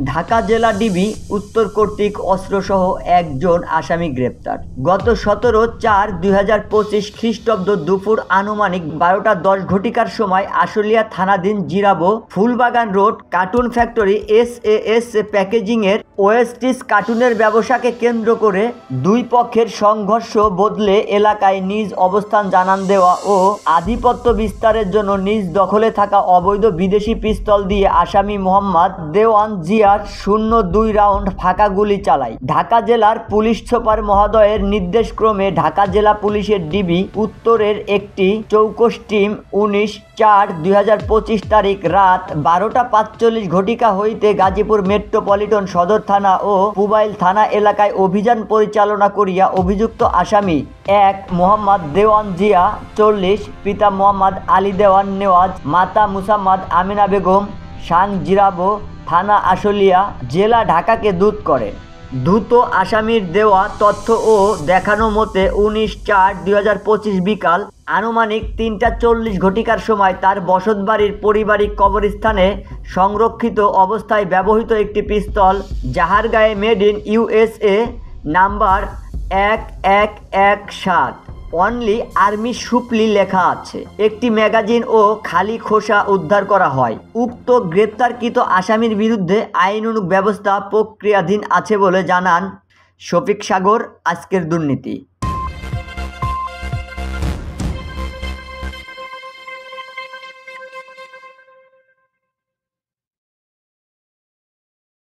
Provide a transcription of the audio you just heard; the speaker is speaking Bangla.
ঢাকা জেলা ডিবি উত্তর কর্তৃক অস্ত্রসহ একজন আসামি গ্রেপ্তার। গত 17/4/2025 খ্রিস্টাব্দ দুপুর আনুমানিক 12:10 ঘটিকার সময় আশুলিয়া থানাধীন জিরাবো ফুলবাগান রোড কার্টুন ফ্যাক্টরি SAS প্যাকেজিংয়ের ওয়েস্টিস কার্টুনের ব্যবসাকে কেন্দ্র করে দুই পক্ষের সংঘর্ষ বদলে এলাকায় নিজ অবস্থান জানান দেওয়া ও আধিপত্য বিস্তারের জন্য নিজ দখলে থাকা অবৈধ বিদেশি পিস্তল দিয়ে আসামি মোহাম্মদ দেওয়ান জিয়ার 0-2 রাউন্ড ফাঁকা গুলি চালায়। ঢাকা জেলার পুলিশ সুপার মহোদয়ের নির্দেশক্রমে ঢাকা জেলা পুলিশের ডিবি উত্তরের একটি চৌকস টিম 19/4/2025 তারিখ রাত 12:45 ঘটিকা হইতে গাজীপুর মেট্রোপলিটন সদর থানা ও পুবাইল থানা এলাকায় অভিযান পরিচালনা করিয়া অভিযুক্ত আসামি 1 মোহাম্মদ দেওয়ান জিয়া 40, পিতা মোহাম্মদ আলী দেওয়ান নেওয়াজ, মাতা মুসাম্মদ আমিনা বেগম, সাং জিরাবো থানা আশুলিয়া জেলা ঢাকাকে দূত করে। দ্রুত আসামির দেওয়া তথ্য ও দেখানো মতে 19/4/2025 বিকাল আনুমানিক 3:40 ঘটিকার সময় তার বসতবাড়ির পারিবারিক কবরস্থানে সংরক্ষিত অবস্থায় ব্যবহৃত একটি পিস্তল, যাহার গায়ে made in USA number 1117 only army supply লেখা আছে, একটি ম্যাগাজিন ও খালি খোসা উদ্ধার করা হয়। উক্ত গ্রেপ্তারকৃত আসামির বিরুদ্ধে আইনানুগ ব্যবস্থা প্রক্রিয়াধীন আছে বলে জানান শফিক সাগর। আজকের দুর্নীতি।